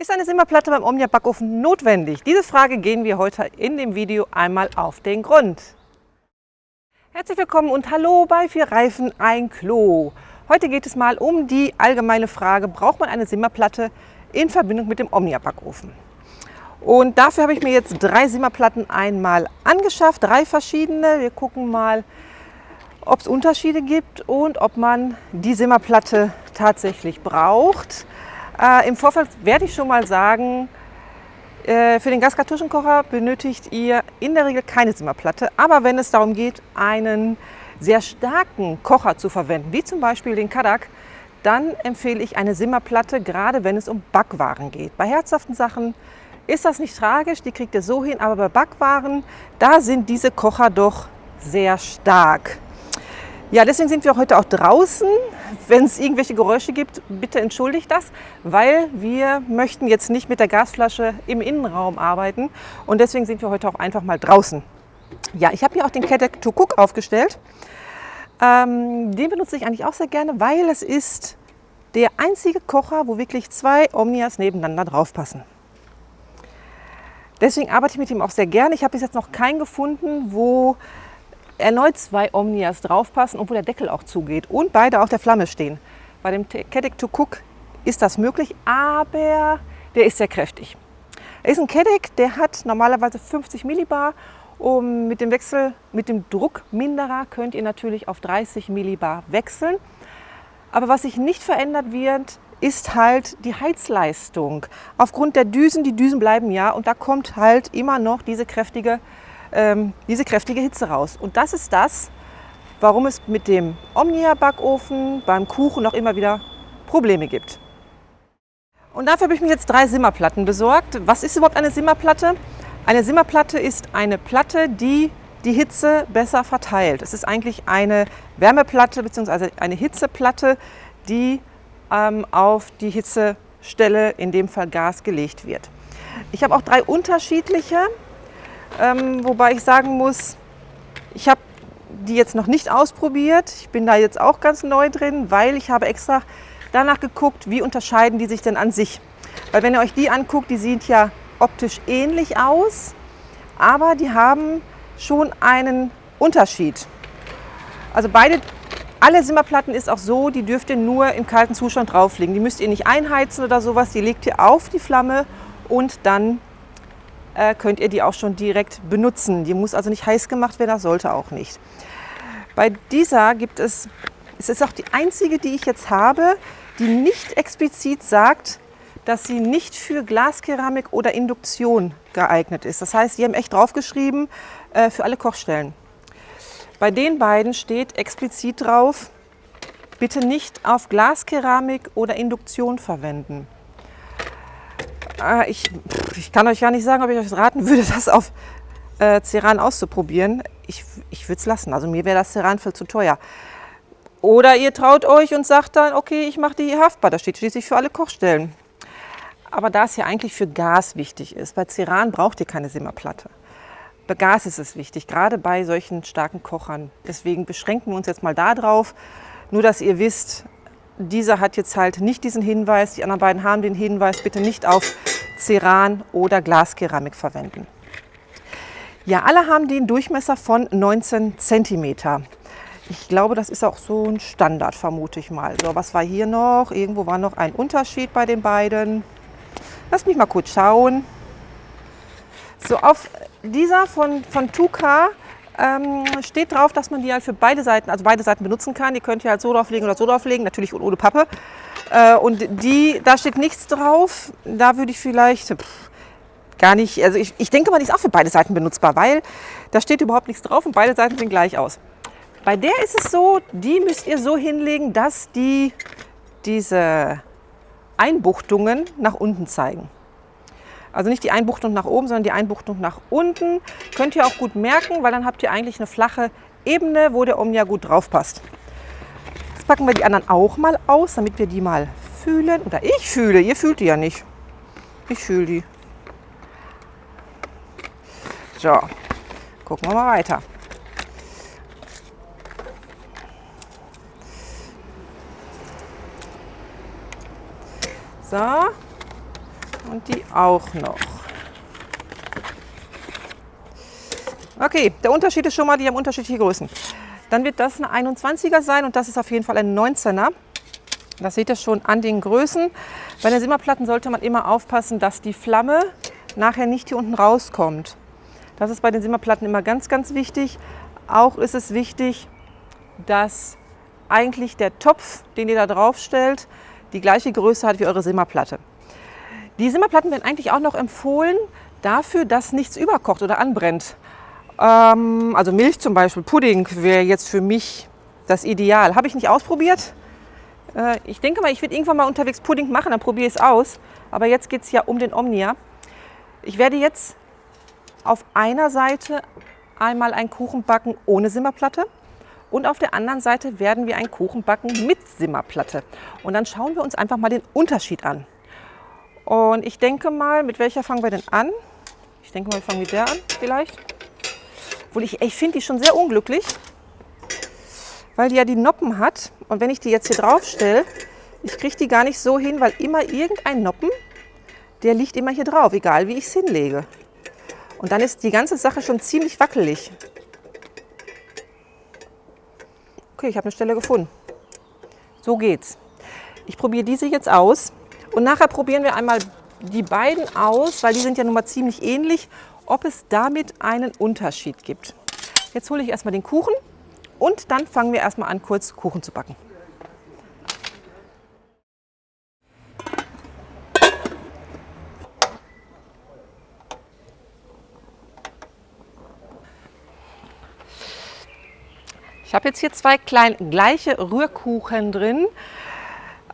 Ist eine Simmerplatte beim Omnia Backofen notwendig? Diese Frage gehen wir heute in dem Video einmal auf den Grund. Herzlich willkommen und hallo bei 4 Reifen, ein Klo. Heute geht es mal um die allgemeine Frage, braucht man eine Simmerplatte in Verbindung mit dem Omnia Backofen? Und dafür habe ich mir jetzt 3 Simmerplatten einmal angeschafft, 3 verschiedene. Wir gucken mal, ob es Unterschiede gibt und ob man die Simmerplatte tatsächlich braucht. Im Vorfeld werde ich schon mal sagen, für den Gaskartuschenkocher benötigt ihr in der Regel keine Simmerplatte. Aber wenn es darum geht, einen sehr starken Kocher zu verwenden, wie zum Beispiel den Kadak, dann empfehle ich eine Simmerplatte, gerade wenn es um Backwaren geht. Bei herzhaften Sachen ist das nicht tragisch, die kriegt ihr so hin, aber bei Backwaren, da sind diese Kocher doch sehr stark. Ja, deswegen sind wir heute auch draußen. Wenn es irgendwelche Geräusche gibt, bitte entschuldigt das, weil wir möchten jetzt nicht mit der Gasflasche im Innenraum arbeiten und deswegen sind wir heute auch einfach mal draußen. Ja, ich habe hier auch den Kadak to Cook aufgestellt. Den benutze ich eigentlich auch sehr gerne, weil es ist der einzige Kocher, wo wirklich 2 Omnias nebeneinander drauf passen. Deswegen arbeite ich mit ihm auch sehr gerne. Ich habe bis jetzt noch keinen gefunden, wo erneut 2 Omnias draufpassen und wo der Deckel auch zugeht und beide auf der Flamme stehen. Bei dem Kadak to Cook ist das möglich, aber der ist sehr kräftig. Er ist ein Kadak, der hat normalerweise 50 Millibar. Mit dem Druckminderer könnt ihr natürlich auf 30 Millibar wechseln. Aber was sich nicht verändert wird, ist halt die Heizleistung. Aufgrund der Düsen, die Düsen bleiben ja und da kommt halt immer noch diese kräftige Hitze raus. Und das ist das, warum es mit dem Omnia Backofen beim Kuchen noch immer wieder Probleme gibt. Und dafür habe ich mir jetzt 3 Simmerplatten besorgt. Was ist überhaupt eine Simmerplatte? Eine Simmerplatte ist eine Platte, die die Hitze besser verteilt. Es ist eigentlich eine Wärmeplatte bzw. eine Hitzeplatte, die auf die Hitzestelle, in dem Fall Gas, gelegt wird. Ich habe auch 3 unterschiedliche. Wobei ich sagen muss, ich habe die jetzt noch nicht ausprobiert. Ich bin da jetzt auch ganz neu drin, weil ich habe extra danach geguckt, wie unterscheiden die sich denn an sich. Weil wenn ihr euch die anguckt, die sehen ja optisch ähnlich aus, aber die haben schon einen Unterschied. Also alle Simmerplatten ist auch so, die dürft ihr nur im kalten Zustand drauflegen. Die müsst ihr nicht einheizen oder sowas, die legt ihr auf die Flamme und dann könnt ihr die auch schon direkt benutzen. Die muss also nicht heiß gemacht werden, das sollte auch nicht. Bei dieser es ist auch die einzige, die ich jetzt habe, die nicht explizit sagt, dass sie nicht für Glaskeramik oder Induktion geeignet ist. Das heißt, die haben echt draufgeschrieben, für alle Kochstellen. Bei den beiden steht explizit drauf, bitte nicht auf Glaskeramik oder Induktion verwenden. Ich kann euch gar nicht sagen, ob ich euch raten würde, das auf Ceran auszuprobieren. Ich würde es lassen. Also mir wäre das Ceran viel zu teuer. Oder ihr traut euch und sagt dann, okay, ich mache die hier haftbar. Das steht schließlich für alle Kochstellen. Aber da es ja eigentlich für Gas wichtig ist, bei Ceran braucht ihr keine Simmerplatte. Bei Gas ist es wichtig, gerade bei solchen starken Kochern. Deswegen beschränken wir uns jetzt mal da drauf. Nur, dass ihr wisst, dieser hat jetzt halt nicht diesen Hinweis, die anderen beiden haben den Hinweis, bitte nicht auf Ceran oder Glaskeramik verwenden. Ja, alle haben den Durchmesser von 19 cm. Ich glaube, das ist auch so ein Standard, vermute ich mal. So, was war hier noch? Irgendwo war noch ein Unterschied bei den beiden. Lasst mich mal kurz schauen. So, auf dieser von Tuka steht drauf, dass man die halt für beide Seiten benutzen kann. Die könnt ihr halt so drauflegen oder so drauflegen, natürlich ohne Pappe. Und da steht nichts drauf. Da würde ich vielleicht gar nicht, also ich denke mal, die ist auch für beide Seiten benutzbar, weil da steht überhaupt nichts drauf und beide Seiten sehen gleich aus. Bei der ist es so, die müsst ihr so hinlegen, dass diese Einbuchtungen nach unten zeigen. Also nicht die Einbuchtung nach oben, sondern die Einbuchtung nach unten. Könnt ihr auch gut merken, weil dann habt ihr eigentlich eine flache Ebene, wo der Omnia gut drauf passt. Jetzt packen wir die anderen auch mal aus, damit wir die mal fühlen. Oder ich fühle, ihr fühlt die ja nicht. Ich fühle die. So, gucken wir mal weiter. So, Und die auch noch. Okay, der Unterschied ist schon mal, die haben unterschiedliche Größen. Dann wird das eine 21er sein und das ist auf jeden Fall ein 19er. Das seht ihr schon an den Größen. Bei den Simmerplatten sollte man immer aufpassen, dass die Flamme nachher nicht hier unten rauskommt. Das ist bei den Simmerplatten immer ganz, ganz wichtig. Auch ist es wichtig, dass eigentlich der Topf, den ihr da drauf stellt, die gleiche Größe hat wie eure Simmerplatte. Die Simmerplatten werden eigentlich auch noch empfohlen dafür, dass nichts überkocht oder anbrennt. Also Milch zum Beispiel, Pudding wäre jetzt für mich das Ideal. Habe ich nicht ausprobiert. Ich denke mal, ich werde irgendwann mal unterwegs Pudding machen, dann probiere ich es aus. Aber jetzt geht es ja um den Omnia. Ich werde jetzt auf einer Seite einmal einen Kuchen backen ohne Simmerplatte und auf der anderen Seite werden wir einen Kuchen backen mit Simmerplatte. Und dann schauen wir uns einfach mal den Unterschied an. Und ich denke mal, mit welcher fangen wir denn an? Ich denke mal, wir fangen mit der an vielleicht. Obwohl ich finde die schon sehr unglücklich, weil die ja die Noppen hat. Und wenn ich die jetzt hier drauf stelle, ich kriege die gar nicht so hin, weil immer irgendein Noppen, der liegt immer hier drauf, egal wie ich es hinlege. Und dann ist die ganze Sache schon ziemlich wackelig. Okay, ich habe eine Stelle gefunden. So geht's. Ich probiere diese jetzt aus und nachher probieren wir einmal die beiden aus, weil die sind ja nun mal ziemlich ähnlich, ob es damit einen Unterschied gibt. Jetzt hole ich erstmal den Kuchen und dann fangen wir erstmal an, kurz Kuchen zu backen. Ich habe jetzt hier zwei gleiche Rührkuchen drin.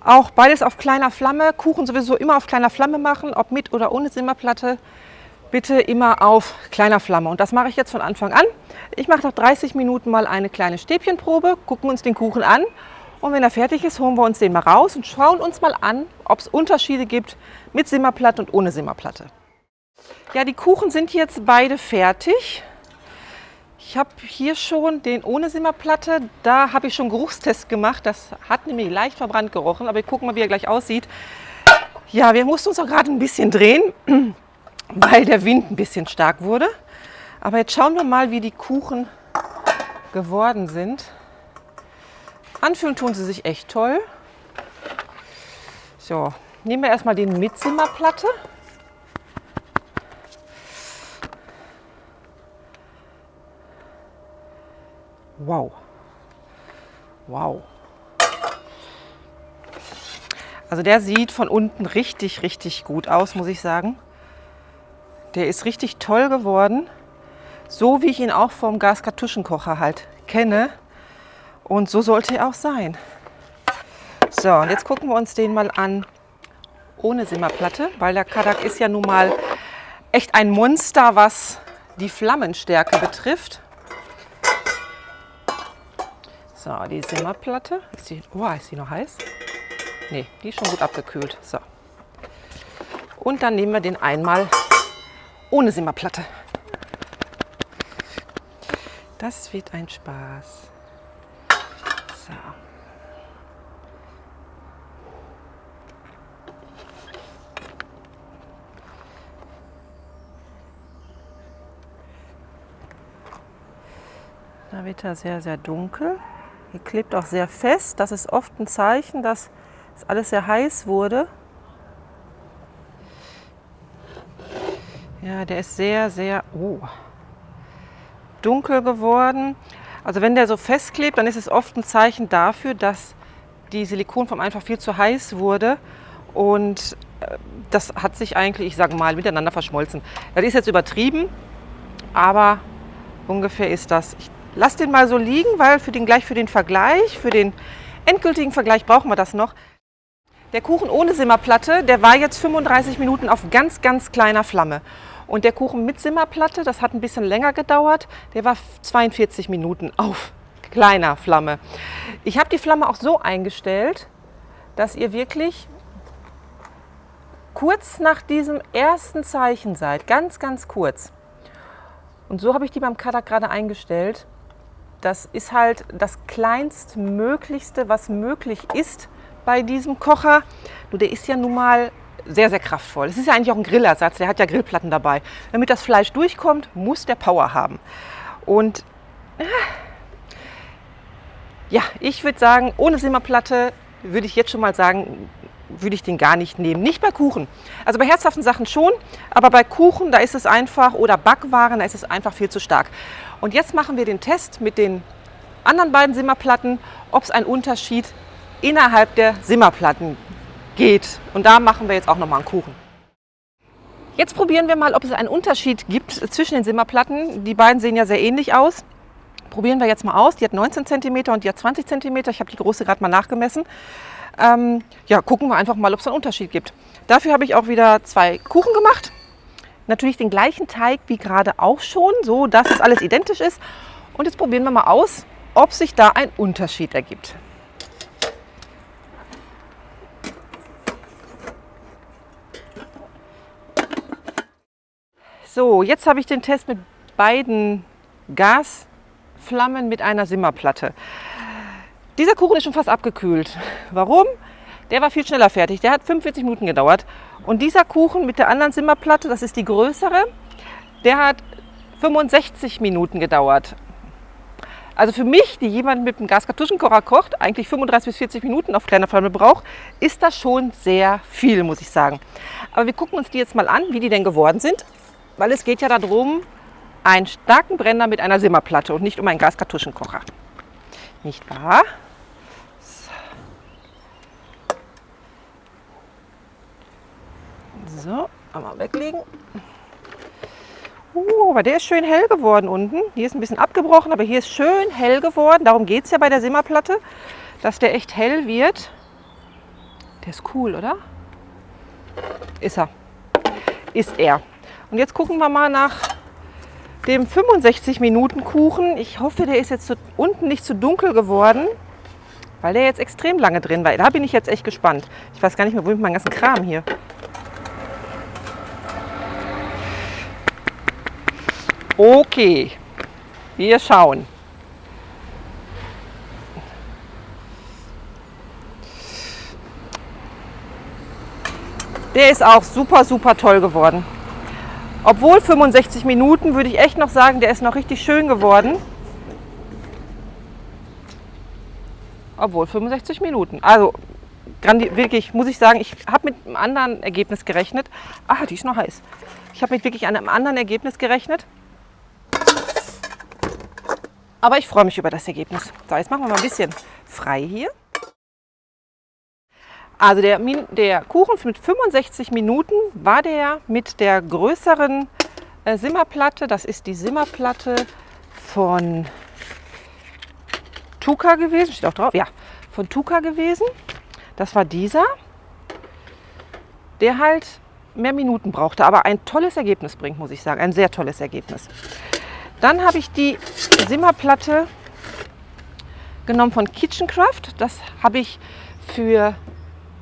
Auch beides auf kleiner Flamme. Kuchen sowieso immer auf kleiner Flamme machen, ob mit oder ohne Simmerplatte. Bitte immer auf kleiner Flamme. Und das mache ich jetzt von Anfang an. Ich mache nach 30 Minuten mal eine kleine Stäbchenprobe, gucken uns den Kuchen an. Und wenn er fertig ist, holen wir uns den mal raus und schauen uns mal an, ob es Unterschiede gibt mit Simmerplatte und ohne Simmerplatte. Ja, die Kuchen sind jetzt beide fertig. Ich habe hier schon den ohne Simmerplatte, da habe ich schon Geruchstest gemacht. Das hat nämlich leicht verbrannt gerochen, aber wir gucken mal, wie er gleich aussieht. Ja, wir mussten uns auch gerade ein bisschen drehen, weil der Wind ein bisschen stark wurde. Aber jetzt schauen wir mal, wie die Kuchen geworden sind. Anfühlen tun sie sich echt toll. So, nehmen wir erstmal den mit Simmerplatte. Wow. Wow. Also der sieht von unten richtig, richtig gut aus, muss ich sagen. Der ist richtig toll geworden. So wie ich ihn auch vom Gaskartuschenkocher halt kenne. Und so sollte er auch sein. So, und jetzt gucken wir uns den mal an ohne Simmerplatte, weil der Kadak ist ja nun mal echt ein Monster, was die Flammenstärke betrifft. So, die Simmerplatte. Ist die noch heiß? Nee, die ist schon gut abgekühlt. So. Und dann nehmen wir den einmal ohne Simmerplatte. Das wird ein Spaß. So. Da wird er sehr, sehr dunkel. Hier klebt auch sehr fest. Das ist oft ein Zeichen, dass es alles sehr heiß wurde. Ja, der ist sehr, sehr dunkel geworden. Also wenn der so festklebt, dann ist es oft ein Zeichen dafür, dass die Silikonform einfach viel zu heiß wurde. Und das hat sich eigentlich, ich sage mal, miteinander verschmolzen. Das ist jetzt übertrieben, aber ungefähr ist das. Ich lasse den mal so liegen, weil gleich für den Vergleich, für den endgültigen Vergleich brauchen wir das noch. Der Kuchen ohne Simmerplatte, der war jetzt 35 Minuten auf ganz, ganz kleiner Flamme. Und der Kuchen mit Simmerplatte, das hat ein bisschen länger gedauert, der war 42 Minuten auf kleiner Flamme. Ich habe die Flamme auch so eingestellt, dass ihr wirklich kurz nach diesem ersten Zeichen seid, ganz, ganz kurz. Und so habe ich die beim Kadak gerade eingestellt. Das ist halt das kleinstmöglichste, was möglich ist bei diesem Kocher. Nur der ist ja nun mal sehr, sehr kraftvoll. Es ist ja eigentlich auch ein Grillersatz, der hat ja Grillplatten dabei. Damit das Fleisch durchkommt, muss der Power haben. Und ja, ich würde sagen, ohne Simmerplatte würde ich jetzt schon mal sagen, würde ich den gar nicht nehmen. Nicht bei Kuchen. Also bei herzhaften Sachen schon, aber bei Kuchen, da ist es einfach, oder Backwaren, da ist es einfach viel zu stark. Und jetzt machen wir den Test mit den anderen beiden Simmerplatten, ob es einen Unterschied innerhalb der Simmerplatten geht. Und da machen wir jetzt auch nochmal einen Kuchen. Jetzt probieren wir mal, ob es einen Unterschied gibt zwischen den Simmerplatten. Die beiden sehen ja sehr ähnlich aus. Probieren wir jetzt mal aus. Die hat 19 cm und die hat 20 cm. Ich habe die große gerade mal nachgemessen. Ja, gucken wir einfach mal, ob es einen Unterschied gibt. Dafür habe ich auch wieder 2 Kuchen gemacht. Natürlich den gleichen Teig wie gerade auch schon, so dass es alles identisch ist. Und jetzt probieren wir mal aus, ob sich da ein Unterschied ergibt. So, jetzt habe ich den Test mit beiden Gasflammen mit einer Simmerplatte. Dieser Kuchen ist schon fast abgekühlt. Warum? Der war viel schneller fertig. Der hat 45 Minuten gedauert. Und dieser Kuchen mit der anderen Simmerplatte, das ist die größere, der hat 65 Minuten gedauert. Also für mich, die jemand mit einem Gaskartuschenkocher kocht, eigentlich 35 bis 40 Minuten auf kleiner Flamme braucht, ist das schon sehr viel, muss ich sagen. Aber wir gucken uns die jetzt mal an, wie die denn geworden sind. Weil es geht ja darum, einen starken Brenner mit einer Simmerplatte und nicht um einen Gaskartuschenkocher. Nicht wahr? So, einmal weglegen. Aber der ist schön hell geworden unten. Hier ist ein bisschen abgebrochen, aber hier ist schön hell geworden. Darum geht es ja bei der Simmerplatte, dass der echt hell wird. Der ist cool, oder? Ist er. Ist er. Und jetzt gucken wir mal nach dem 65-Minuten-Kuchen. Ich hoffe, der ist jetzt unten nicht zu dunkel geworden, weil der jetzt extrem lange drin war. Da bin ich jetzt echt gespannt. Ich weiß gar nicht mehr, wo ich meinen ganzen Kram hier. Okay, wir schauen. Der ist auch super, super toll geworden. Obwohl 65 Minuten, würde ich echt noch sagen, der ist noch richtig schön geworden. Obwohl 65 Minuten. Also wirklich, muss ich sagen, ich habe mit einem anderen Ergebnis gerechnet. Ah, die ist noch heiß. Ich habe mit wirklich einem anderen Ergebnis gerechnet. Aber ich freue mich über das Ergebnis. So, jetzt machen wir mal ein bisschen frei hier. Also der Kuchen mit 65 Minuten war der mit der größeren Simmerplatte. Das ist die Simmerplatte von Tuka gewesen. Steht auch drauf. Ja, von Tuka gewesen. Das war dieser, der halt mehr Minuten brauchte, aber ein tolles Ergebnis bringt, muss ich sagen. Ein sehr tolles Ergebnis. Dann habe ich die Simmerplatte genommen von KitchenCraft. Das habe ich für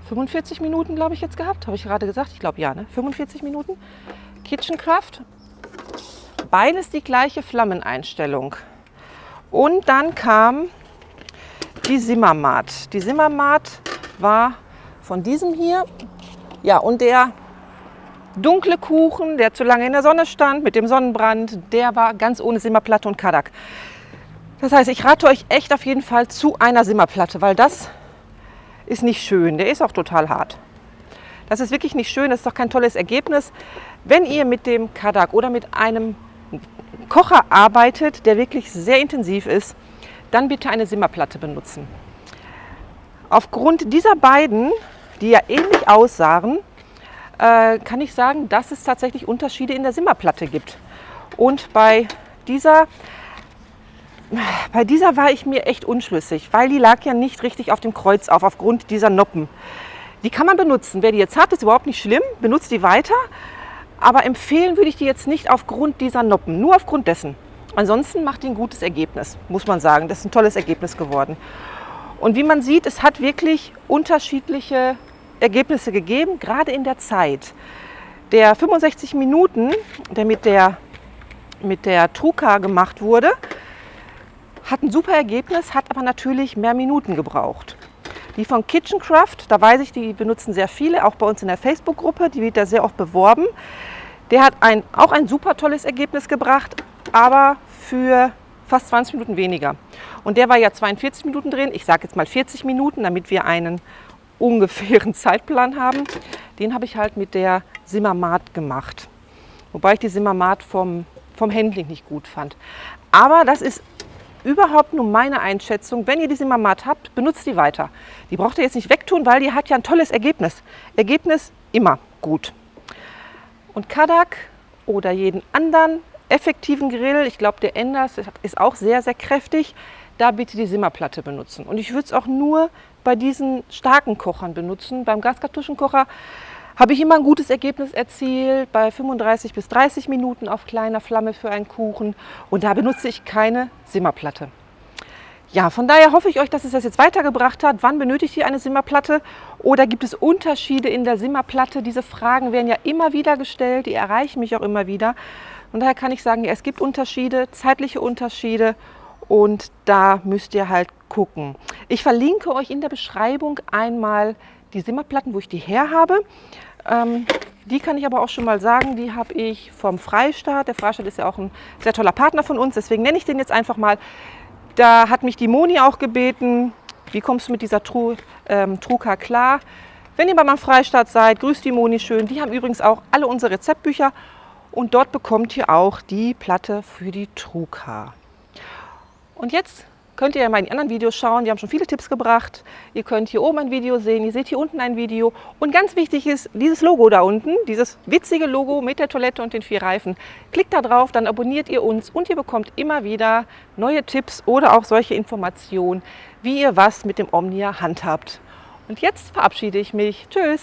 45 Minuten, glaube ich, jetzt gehabt. Habe ich gerade gesagt? Ich glaube ja, ne? 45 Minuten. KitchenCraft. Beides die gleiche Flammeneinstellung. Und dann kam die Simmermat. Die Simmermat war von diesem hier. Ja, und der dunkle Kuchen, der zu lange in der Sonne stand, mit dem Sonnenbrand, der war ganz ohne Simmerplatte und Kadak. Das heißt, ich rate euch echt auf jeden Fall zu einer Simmerplatte, weil das ist nicht schön. Der ist auch total hart. Das ist wirklich nicht schön, das ist doch kein tolles Ergebnis. Wenn ihr mit dem Kadak oder mit einem Kocher arbeitet, der wirklich sehr intensiv ist, dann bitte eine Simmerplatte benutzen. Aufgrund dieser beiden, die ja ähnlich aussahen, kann ich sagen, dass es tatsächlich Unterschiede in der Simmerplatte gibt. Und bei dieser war ich mir echt unschlüssig, weil die lag ja nicht richtig auf dem Kreuz aufgrund dieser Noppen. Die kann man benutzen. Wer die jetzt hat, ist überhaupt nicht schlimm, benutzt die weiter. Aber empfehlen würde ich die jetzt nicht aufgrund dieser Noppen, nur aufgrund dessen. Ansonsten macht die ein gutes Ergebnis, muss man sagen. Das ist ein tolles Ergebnis geworden. Und wie man sieht, es hat wirklich unterschiedliche Ergebnisse gegeben, gerade in der Zeit. Der 65 Minuten, der mit der Tuka gemacht wurde, hat ein super Ergebnis, hat aber natürlich mehr Minuten gebraucht. Die von Kitchencraft, da weiß ich, die benutzen sehr viele, auch bei uns in der Facebook-Gruppe, die wird da sehr oft beworben. Der hat auch ein super tolles Ergebnis gebracht, aber für fast 20 Minuten weniger. Und der war ja 42 Minuten drin, ich sage jetzt mal 40 Minuten, damit wir einen ungefähren Zeitplan haben. Den habe ich halt mit der Simmermat gemacht. Wobei ich die Simmermat vom Handling nicht gut fand. Aber das ist überhaupt nur meine Einschätzung. Wenn ihr die Simmermat habt, benutzt die weiter. Die braucht ihr jetzt nicht wegtun, weil die hat ja ein tolles Ergebnis. Ergebnis immer gut. Und Kadak oder jeden anderen effektiven Grill, ich glaube der Enders ist auch sehr, sehr kräftig, da bitte die Simmerplatte benutzen. Und ich würde es auch nur bei diesen starken Kochern benutzen. Beim Gaskartuschenkocher habe ich immer ein gutes Ergebnis erzielt, bei 35 bis 30 Minuten auf kleiner Flamme für einen Kuchen. Und da benutze ich keine Simmerplatte. Ja, von daher hoffe ich euch, dass es das jetzt weitergebracht hat. Wann benötigt ihr eine Simmerplatte? Oder gibt es Unterschiede in der Simmerplatte? Diese Fragen werden ja immer wieder gestellt, die erreichen mich auch immer wieder. Und daher kann ich sagen, ja, es gibt Unterschiede, zeitliche Unterschiede und da müsst ihr halt gucken. Ich verlinke euch in der Beschreibung einmal die Simmerplatten, wo ich die her habe. Die kann ich aber auch schon mal sagen, die habe ich vom Freistaat. Der Freistaat ist ja auch ein sehr toller Partner von uns, deswegen nenne ich den jetzt einfach mal. Da hat mich die Moni auch gebeten, wie kommst du mit dieser Truka klar? Wenn ihr bei meinem Freistaat seid, grüßt die Moni schön. Die haben übrigens auch alle unsere Rezeptbücher und dort bekommt ihr auch die Platte für die Truka. Und jetzt könnt ihr ja mal in die anderen Videos schauen, die haben schon viele Tipps gebracht. Ihr könnt hier oben ein Video sehen, ihr seht hier unten ein Video. Und ganz wichtig ist dieses Logo da unten, dieses witzige Logo mit der Toilette und den 4 Reifen. Klickt da drauf, dann abonniert ihr uns und ihr bekommt immer wieder neue Tipps oder auch solche Informationen, wie ihr was mit dem Omnia handhabt. Und jetzt verabschiede ich mich. Tschüss!